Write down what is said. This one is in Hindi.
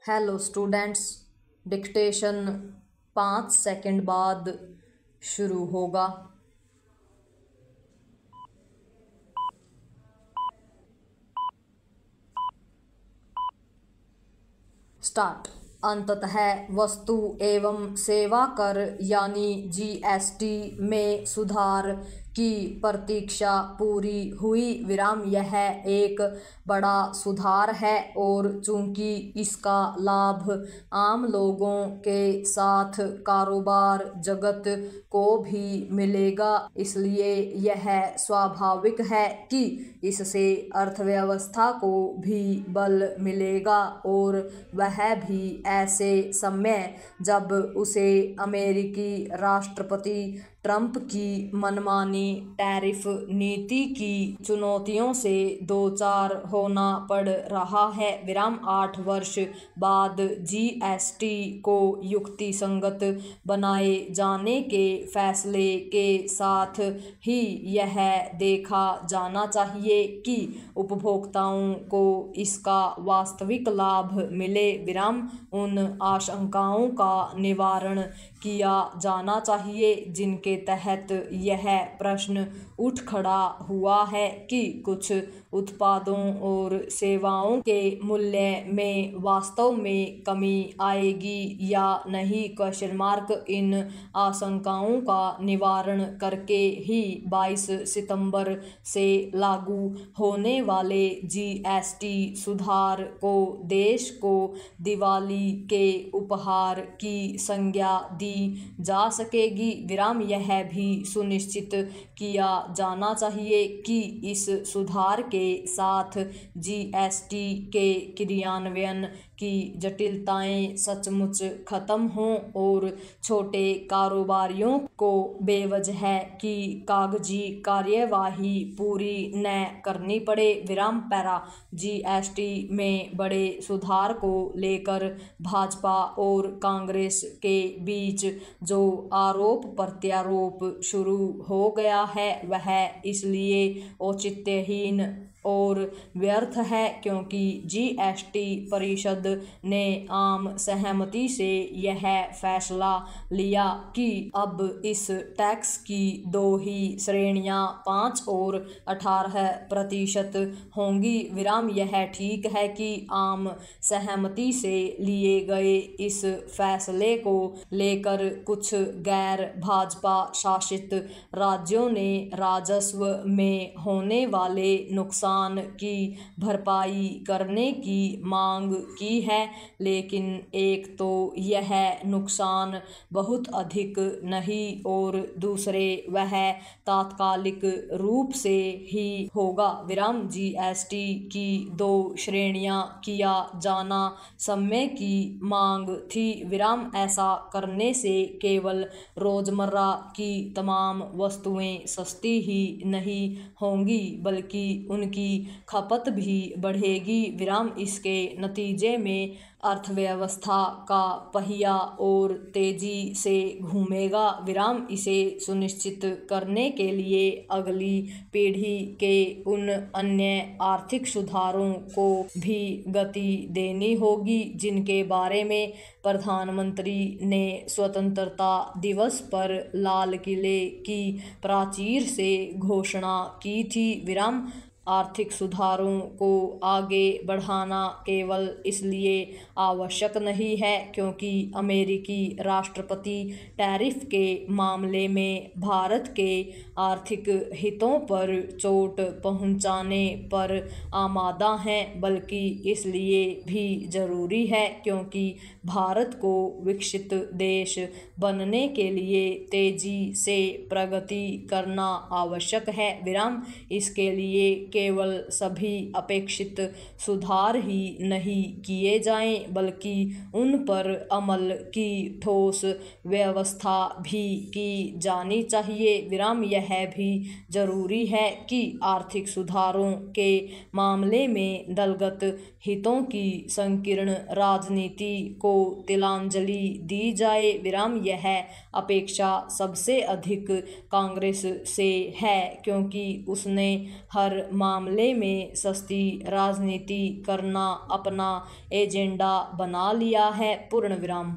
हेलो स्टूडेंट्स, डिक्टेशन 5 सेकंड बाद शुरू होगा। स्टार्ट। अंततः वस्तु एवं सेवा कर यानी जीएसटी में सुधार की प्रतीक्षा पूरी हुई। यह एक बड़ा सुधार है और चूंकि इसका लाभ आम लोगों के साथ कारोबार जगत को भी मिलेगा, इसलिए यह स्वाभाविक है कि इससे अर्थव्यवस्था को भी बल मिलेगा और वह भी ऐसे समय जब उसे अमेरिकी राष्ट्रपति ट्रंप की मनमानी टैरिफ नीति की चुनौतियों से दो चार होना पड़ रहा है। 8 वर्ष बाद जीएसटी को युक्तिसंगत बनाए जाने के फैसले के साथ ही यह देखा जाना चाहिए कि उपभोक्ताओं को इसका वास्तविक लाभ मिले। उन आशंकाओं का निवारण किया जाना चाहिए जिनके तहत यह प्रश्न उठ खड़ा हुआ है कि कुछ उत्पादों और सेवाओं के मूल्य में वास्तव में कमी आएगी या नहीं। इन आशंकाओं का निवारण करके ही 22 सितंबर से लागू होने वाले जीएसटी सुधार को देश को दिवाली के उपहार की संज्ञा दी जा सकेगी। यह भी सुनिश्चित किया जाना चाहिए कि इस सुधार के साथ जीएसटी के क्रियान्वयन की जटिलताएं सचमुच खत्म हों और छोटे कारोबारियों को बेवजह की कागजी कार्यवाही पूरी न करनी पड़े। पैरा जीएसटी में बड़े सुधार को लेकर भाजपा और कांग्रेस के बीच जो आरोप प्रत्यारोप शुरू हो गया है वह इसलिए औचित्यहीन और व्यर्थ है क्योंकि जीएसटी परिषद ने आम सहमति से यह फैसला लिया कि अब इस टैक्स की दो ही श्रेणियां 5 और 18% होंगी। यह ठीक है कि आम सहमति से लिए गए इस फैसले को लेकर कुछ गैर भाजपा शासित राज्यों ने राजस्व में होने वाले नुकसान की भरपाई करने की मांग की है, लेकिन एक तो यह नुकसान बहुत अधिक नहीं और दूसरे वह तात्कालिक रूप से ही होगा। जीएसटी की 2 श्रेणियां किया जाना समय की मांग थी। ऐसा करने से केवल रोजमर्रा की तमाम वस्तुएं सस्ती ही नहीं होंगी बल्कि उनकी खपत भी बढ़ेगी। इसके नतीजे में अर्थव्यवस्था का पहिया और तेजी से घूमेगा। इसे सुनिश्चित करने के लिए अगली पीढ़ी के उन अन्य आर्थिक सुधारों को भी गति देनी होगी जिनके बारे में प्रधानमंत्री ने स्वतंत्रता दिवस पर लाल किले की प्राचीर से घोषणा की थी। आर्थिक सुधारों को आगे बढ़ाना केवल इसलिए आवश्यक नहीं है क्योंकि अमेरिकी राष्ट्रपति टैरिफ के मामले में भारत के आर्थिक हितों पर चोट पहुंचाने पर आमादा हैं, बल्कि इसलिए भी जरूरी है क्योंकि भारत को विकसित देश बनने के लिए तेजी से प्रगति करना आवश्यक है। इसके लिए केवल सभी अपेक्षित सुधार ही नहीं किए जाएं बल्कि उन पर अमल की ठोस व्यवस्था भी की जानी चाहिए। यह भी जरूरी है कि आर्थिक सुधारों के मामले में दलगत हितों की संकीर्ण राजनीति को तिलांजलि दी जाए। यह अपेक्षा सबसे अधिक कांग्रेस से है क्योंकि उसने हर मामले में सस्ती राजनीति करना अपना एजेंडा बना लिया है। पूर्ण विराम।